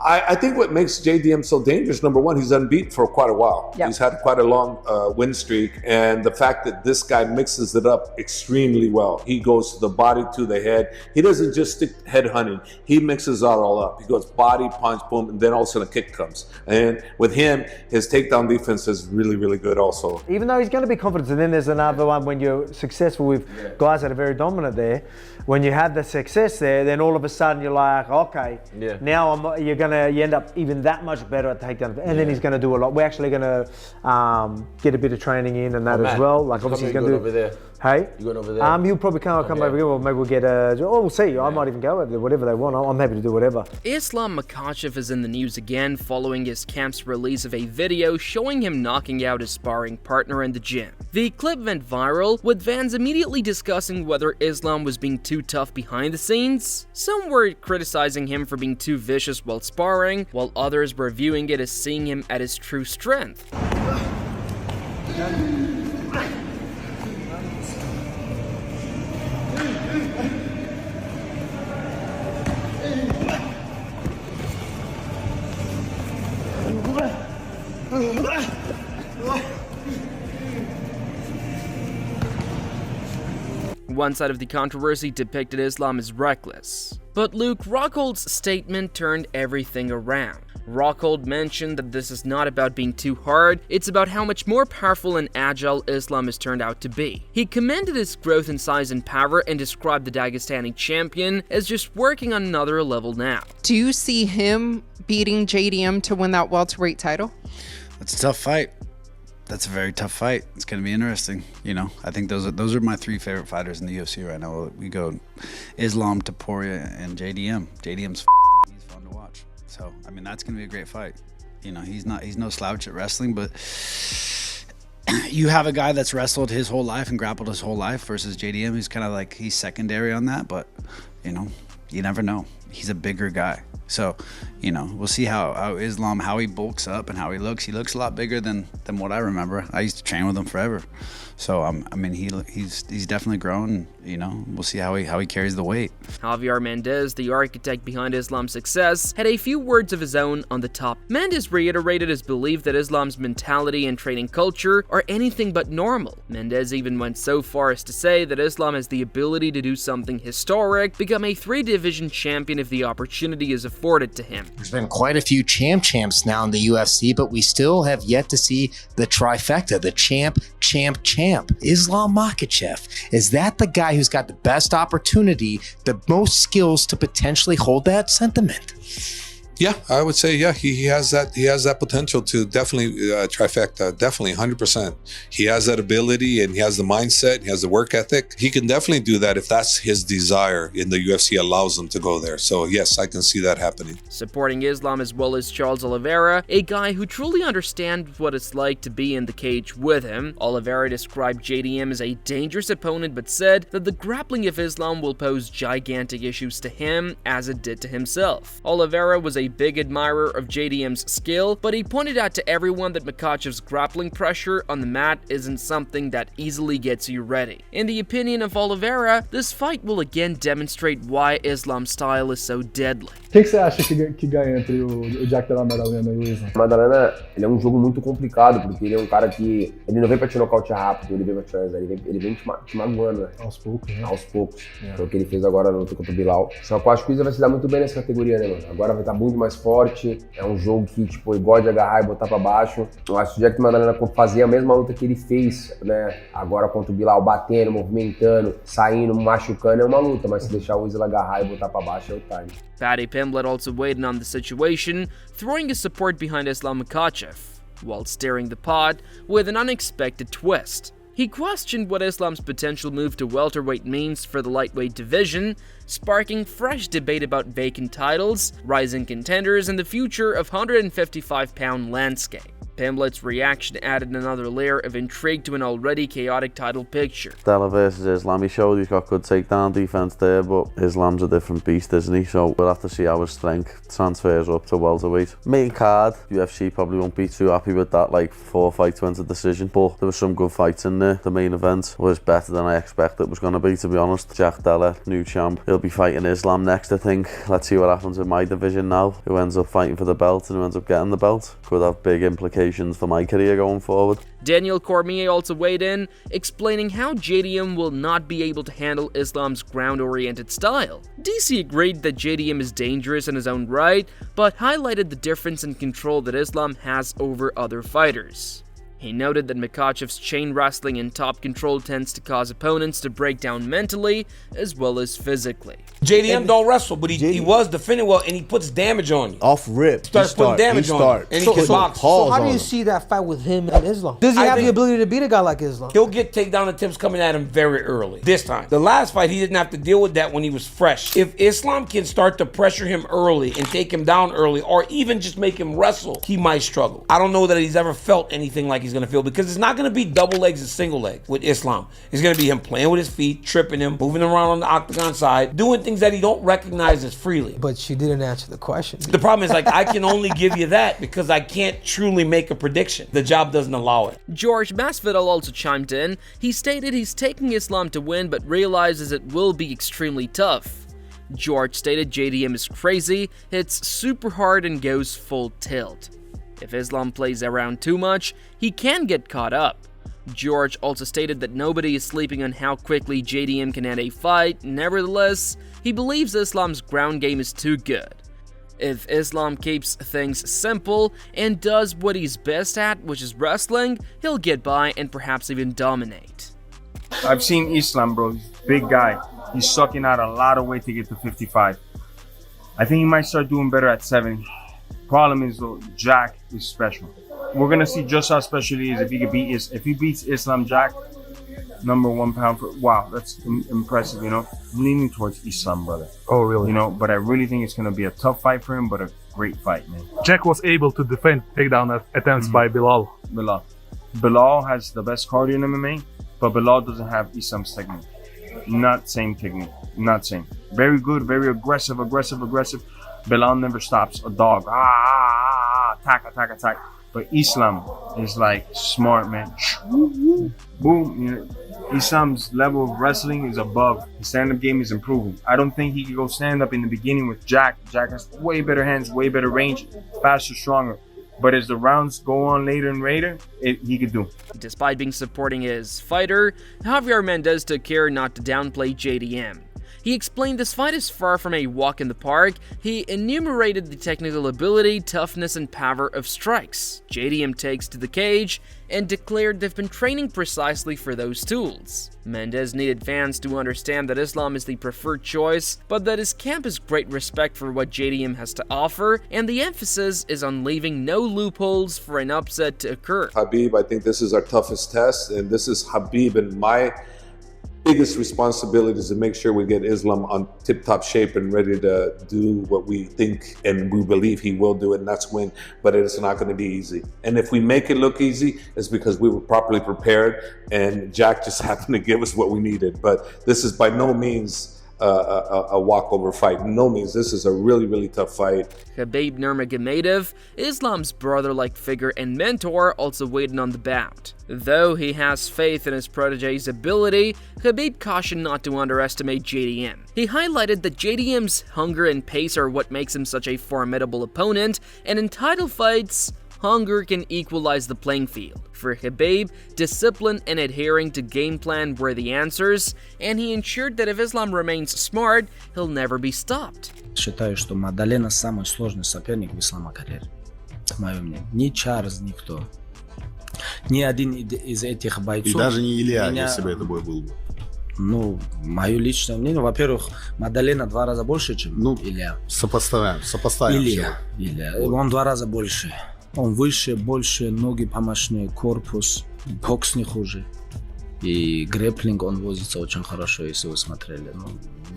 I think what makes JDM so dangerous, number one, he's unbeaten for quite a while. Yep. He's had quite a long win streak, and the fact that this guy mixes it up extremely well. He goes to the body, to the head. He doesn't just stick head hunting. He mixes it all up. He goes body, punch, boom, and then all of a sudden a kick comes. And with him, his takedown defense is really, really good also. Even though he's going to be confident, and then there's another one when you're successful with guys that are very dominant there. When you have the success there, then all of a sudden you're like, okay, now you end up even that much better at takedown, and then he's going to do a lot. We're actually going to get a bit of training in and that as well. Like obviously he's going to do over there. Hey, you going over there? He'll probably come over here, or maybe we'll get a. Oh, we'll see. I might even go over there. Whatever they want, I'm happy to do whatever. Islam Makhachev is in the news again following his camp's release of a video showing him knocking out his sparring partner in the gym. The clip went viral, with fans immediately discussing whether Islam was being too tough behind the scenes. Some were criticizing him for being too vicious while sparring, while others were viewing it as seeing him at his true strength. One side of the controversy depicted Islam as reckless. But Luke Rockhold's statement turned everything around. Rockhold mentioned that this is not about being too hard, it's about how much more powerful and agile Islam has turned out to be. He commended his growth in size and power and described the Dagestani champion as just working on another level now. Do you see him beating JDM to win that welterweight title? That's a tough fight. That's a very tough fight. It's going to be interesting. You know, I think those are my three favorite fighters in the UFC right now. We go Islam, Topuria, and JDM. JDM's he's fun to watch. So, I mean, that's going to be a great fight. You know, he's no slouch at wrestling, but you have a guy that's wrestled his whole life and grappled his whole life versus JDM, who's kind of like, he's secondary on that, but, you know, you never know. He's a bigger guy. So, you know, we'll see how Islam, how he bulks up and how he looks. He looks a lot bigger than what I remember. I used to train with him forever. So, I mean, he's definitely grown. You know, we'll see how he carries the weight. Javier Mendes, the architect behind Islam's success, had a few words of his own on the top. Mendes reiterated his belief that Islam's mentality and training culture are anything but normal. Mendes even went so far as to say that Islam has the ability to do something historic, become a 3-division champion if the opportunity is afforded to him. There's been quite a few champs now in the UFC, but we still have yet to see the trifecta, the champ. Islam Makhachev, is that the guy who's got the best opportunity, the most skills to potentially hold that sentiment? Yeah, I would say, yeah, he has that. He has that potential to definitely trifecta, definitely 100%. He has that ability and he has the mindset, he has the work ethic. He can definitely do that if that's his desire and the UFC allows him to go there. So yes, I can see that happening. Supporting Islam as well as Charles Oliveira, a guy who truly understands what it's like to be in the cage with him. Oliveira described JDM as a dangerous opponent but said that the grappling of Islam will pose gigantic issues to him as it did to himself. Oliveira was a big admirer of JDM's skill, but he pointed out to everyone that Makhachev's grappling pressure on the mat isn't something that easily gets you ready. In the opinion of Oliveira, this fight will again demonstrate why Islam's style is so deadly. O que você acha que ganha entre o Jack Della Madalena e o Islam? Madalena, ele é um jogo muito complicado, porque ele é um cara que ele não vem pra te nocautear rápido, ele vem pra te finalizar, ele vem te magoando, né? Aos poucos, né? Aos poucos. Foi o que ele fez agora no luta contra o Bilal. Só que eu acho que o Islam vai se dar muito bem nessa categoria, né, mano? Agora vai estar muito mais forte, é um jogo que, tipo, ele gosta de agarrar e botar pra baixo. Eu acho que o Jack Madalena fazia a mesma luta que ele fez, né? Agora contra o Bilal, batendo, movimentando, saindo, machucando, é uma luta, mas se deixar o Islam agarrar e botar pra baixo é o time. Paddy Pimblett also weighed in on the situation, throwing his support behind Islam Makhachev, while steering the pot with an unexpected twist. He questioned what Islam's potential move to welterweight means for the lightweight division, sparking fresh debate about vacant titles, rising contenders, and the future of 155-pound landscape. Pimblett's reaction added another layer of intrigue to an already chaotic title picture. Della versus Islam, he showed he's got good takedown defense there, but Islam's a different beast, isn't he? So we'll have to see how his strength transfers up to welterweight. Main card, UFC probably won't be too happy with that, like 4 fights went to decision, but there were some good fights in there. The main event was better than I expected it was going to be, to be honest. Jack Della, new champ, he'll be fighting Islam next, I think. Let's see what happens in my division now, who ends up fighting for the belt and who ends up getting the belt. Could have big implications for my career going forward. Daniel Cormier also weighed in, explaining how JDM will not be able to handle Islam's ground-oriented style. DC agreed that JDM is dangerous in his own right, but highlighted the difference in control that Islam has over other fighters. He noted that Makhachev's chain wrestling and top control tends to cause opponents to break down mentally as well as physically. JDM don't wrestle, but he was defending well, and he puts damage on you. Off rip. Starts putting damage on you. And he can box. So how do you see that fight with him and Islam? Does he have the ability to beat a guy like Islam? He'll get takedown attempts coming at him very early. This time. The last fight, he didn't have to deal with that when he was fresh. If Islam can start to pressure him early and take him down early, or even just make him wrestle, he might struggle. I don't know that he's ever felt anything like he's going to feel, because it's not going to be double legs and single legs with Islam. It's going to be him playing with his feet, tripping him, moving around on the octagon side, doing things that he don't recognize as freely. But she didn't answer the question. The problem is, like, I can only give you that because I can't truly make a prediction. The job doesn't allow it. George Masvidal also chimed in. He stated he's taking Islam to win, but realizes it will be extremely tough. George stated JDM is crazy, hits super hard, and goes full tilt. If Islam plays around too much, he can get caught up. George also stated that nobody is sleeping on how quickly JDM can end a fight. Nevertheless, he believes Islam's ground game is too good. If Islam keeps things simple and does what he's best at, which is wrestling, he'll get by and perhaps even dominate. I've seen Islam, bro. He's a big guy. He's sucking out a lot of weight to get to 55. I think he might start doing better at 70. Problem is, though, Jack is special. We're gonna see just how special he is if he beats Islam Jack, #1 pound for. Wow, that's impressive. You know, I'm leaning towards Islam, brother. Oh, really? You know, but I really think it's gonna be a tough fight for him, but a great fight, man. Jack was able to defend takedown attempts by Bilal. Bilal has the best cardio in MMA, but Bilal doesn't have Islam's technique. Not same technique. Not same. Very good, very aggressive. Bilal never stops. A dog. Attack. But Islam is like smart, man. Boom. You know, Islam's level of wrestling is above. His stand-up game is improving. I don't think he could go stand-up in the beginning with Jack. Jack has way better hands, way better range, faster, stronger. But as the rounds go on later and later, he could do. Despite being supporting his fighter, Javier Mendes took care not to downplay JDM. He explained this fight is far from a walk in the park. He enumerated the technical ability, toughness, and power of strikes JDM takes to the cage, and declared they've been training precisely for those tools. Mendes needed fans to understand that Islam is the preferred choice, but that his camp has great respect for what JDM has to offer, and the emphasis is on leaving no loopholes for an upset to occur. Khabib, I think this is our toughest test, and this is Khabib, and my biggest responsibility is to make sure we get Islam on tip-top shape and ready to do what we think and we believe he will do, and that's win. But it's not going to be easy. And if we make it look easy, it's because we were properly prepared, and Jack just happened to give us what we needed. But this is by no means a walkover fight. No means. This is a really, really tough fight. Khabib Nurmagomedov, Islam's brother-like figure and mentor, also waiting on the bout. Though he has faith in his protege's ability, Khabib cautioned not to underestimate JDM. He highlighted that JDM's hunger and pace are what makes him such a formidable opponent, and in title fights, hunger can equalize the playing field. For Khabib, discipline and adhering to game plan were the answers, and he ensured that if Islam remains smart, he'll never be stopped. Считаю, что Магдалена самый сложный соперник в Ислама карьере. Мое мнение. Ни Чарльз, никто. Ни один из этих бойцов. И даже не Илья, если бы это бой был бы. Ну, мое личное мнение, во-первых, Магдалена 2 раза больше, чем Илья. Сопоставим. Илья. Он 2 раза больше. Он выше, больше, ноги помощнее, корпус, бокс не хуже. И грэплинг он возится очень хорошо, если вы смотрели. Ну,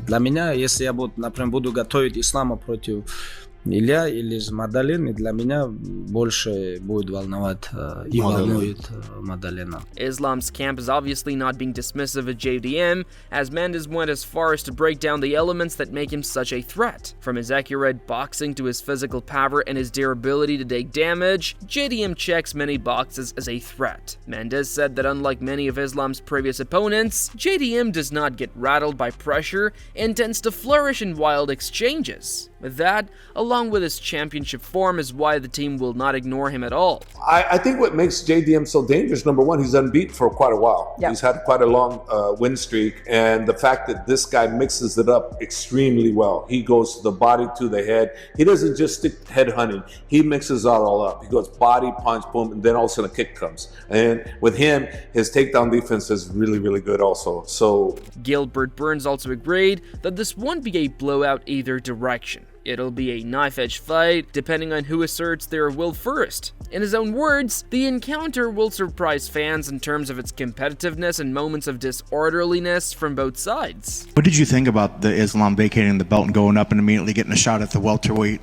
для меня, если я например, буду готовить Ислама против Илья или Мадален, и для меня больше будет волновать и волнует Мадалена. Islam's camp is obviously not being dismissive of JDM, as Mendes went as far as to break down the elements that make him such a threat. From his accurate boxing to his physical power and his durability to take damage, JDM checks many boxes as a threat. Mendes said that unlike many of Islam's previous opponents, JDM does not get rattled by pressure and tends to flourish in wild exchanges. That, along with his championship form, is why the team will not ignore him at all. I think what makes JDM so dangerous, number one, he's unbeaten for quite a while. Yep. He's had quite a long win streak, and the fact that this guy mixes it up extremely well. He goes to the body, to the head. He doesn't just stick head hunting. He mixes it all up. He goes body, punch, boom, and then all of a sudden a kick comes. And with him, his takedown defense is really, really good also. So Gilbert Burns also agreed that this won't be a blowout either direction. It'll be a knife-edge fight, depending on who asserts their will first. In his own words, the encounter will surprise fans in terms of its competitiveness and moments of disorderliness from both sides. What did you think about the Islam vacating the belt and going up and immediately getting a shot at the welterweight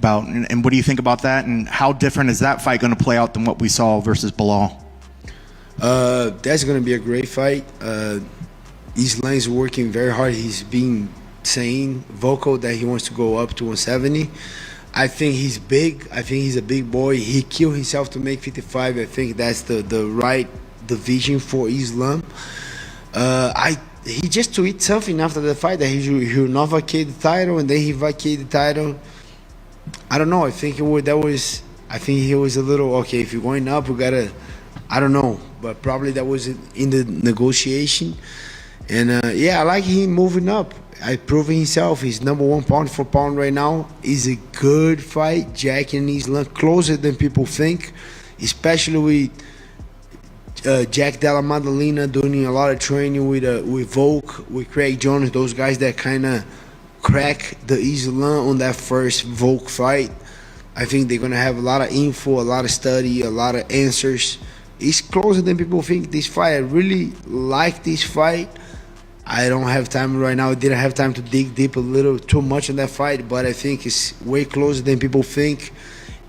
bout? And what do you think about that? And how different is that fight going to play out than what we saw versus Bilal? That's going to be a great fight. Islam is working very hard. He's being saying vocal that he wants to go up to 170. I think he's big. I think he's a big boy. He killed himself to make 55. I think that's the right division for Islam. He just tweeted something after the fight that he will not vacate the title, and then he vacated the title. I don't know. I think he was a little okay. If you're going up, we gotta. I don't know, but probably that was in the negotiation. And yeah, I like him moving up. Proving himself. He's number one pound for pound right now. It's a good fight. Jack and Islam closer than people think, especially with Jack Della Maddalena doing a lot of training with Volk, with Craig Jones, those guys that kind of crack the Islam on that first Volk fight. I think they're going to have a lot of info, a lot of study, a lot of answers. It's closer than people think, this fight. I really like this fight. I don't have time right now. I didn't have time to dig deep a little too much in that fight, but I think it's way closer than people think.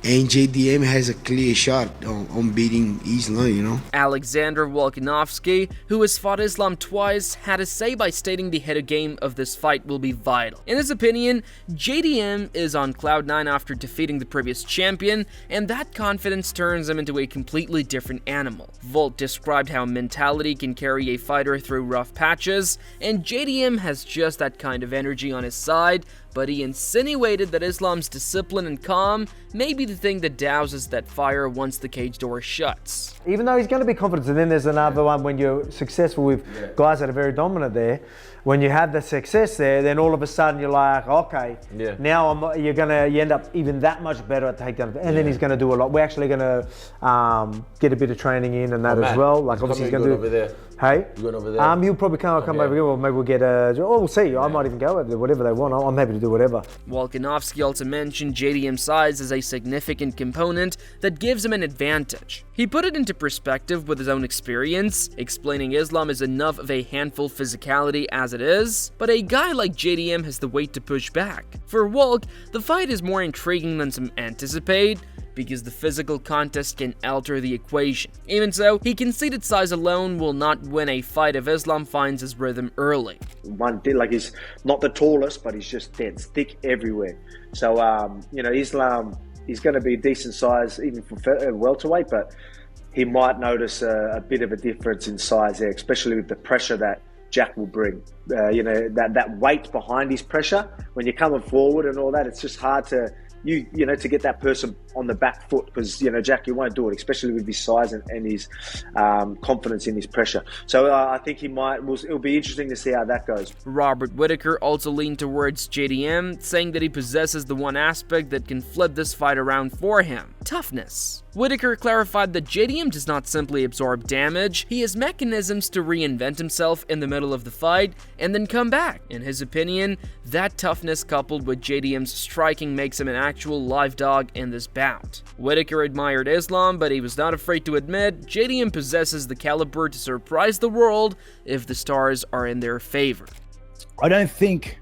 And JDM has a clear shot on beating Islam, you know. Alexander Volkanovski, who has fought Islam twice, had a say by stating the head game of this fight will be vital. In his opinion, JDM is on cloud 9 after defeating the previous champion, and that confidence turns him into a completely different animal. Volt described how mentality can carry a fighter through rough patches, and JDM has just that kind of energy on his side, but he insinuated that Islam's discipline and calm may be the thing that douses that fire once the cage door shuts. Even though he's going to be confident, and then there's another one when you're successful with guys that are very dominant there. When you have the success there, then all of a sudden you're like, okay, now you end up even that much better at takedown, and then he's going to do a lot. We're actually going to get a bit of training in and that as well. Like obviously he's going to do. Over there. Hey, you going over there? He'll probably come over here, or maybe we'll get a. We'll see. I might even go over there, whatever they want. I'm happy to do whatever. Volkanovski also mentioned JDM's size as a significant component that gives him an advantage. He put it into perspective with his own experience, explaining Islam is enough of a handful physicality as it is, but a guy like JDM has the weight to push back. For Volk, the fight is more intriguing than some anticipate, because the physical contest can alter the equation. Even so, he conceded size alone will not win a fight if Islam finds his rhythm early. He's not the tallest, but he's just dead thick everywhere. So, Islam, he's going to be a decent size even for welterweight, but he might notice a bit of a difference in size there, especially with the pressure that Jack will bring. That weight behind his pressure, when you're coming forward and all that, it's just hard to to get that person on the back foot, because Jack, you won't do it, especially with his size and his confidence in his pressure. So I think it'll be interesting to see how that goes. Robert Whittaker also leaned towards JDM, saying that he possesses the one aspect that can flip this fight around for him: toughness. Whittaker clarified that JDM does not simply absorb damage, he has mechanisms to reinvent himself in the middle of the fight and then come back. In his opinion, that toughness coupled with JDM's striking makes him an actual live dog in this bout. Whittaker admired Islam, but he was not afraid to admit JDM possesses the caliber to surprise the world if the stars are in their favor. I don't think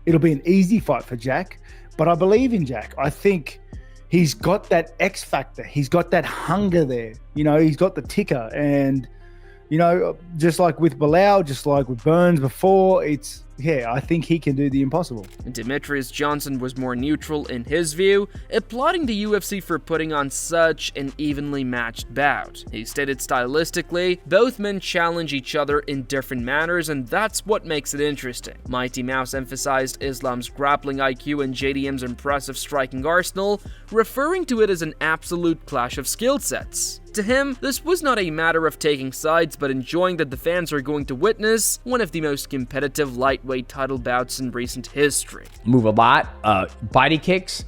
it'll be an easy fight for Jack. But I believe in Jack. I think he's got that X factor. He's got that hunger there. You know, he's got the ticker. And, you know, just like with Bilal, just like with Burns before, I think he can do the impossible. Demetrius Johnson was more neutral in his view, applauding the UFC for putting on such an evenly matched bout. He stated stylistically, both men challenge each other in different manners, and that's what makes it interesting. Mighty Mouse emphasized Islam's grappling IQ and JDM's impressive striking arsenal, referring to it as an absolute clash of skill sets. To him, this was not a matter of taking sides, but enjoying that the fans are going to witness one of the most competitive lightweight title bouts in recent history. Move a lot, body kicks.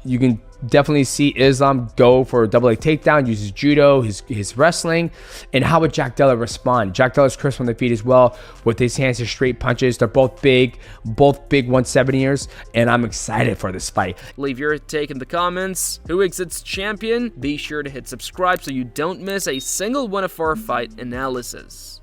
You can definitely see Islam go for a double leg takedown, uses judo, his wrestling. And how would Jack Della respond? Jack Della's crisp on the feet as well, with his hands to straight punches. They're both big 170ers, and I'm excited for this fight. Leave your take in the comments. Who exits champion? Be sure to hit subscribe so you don't miss a single one of our fight analysis.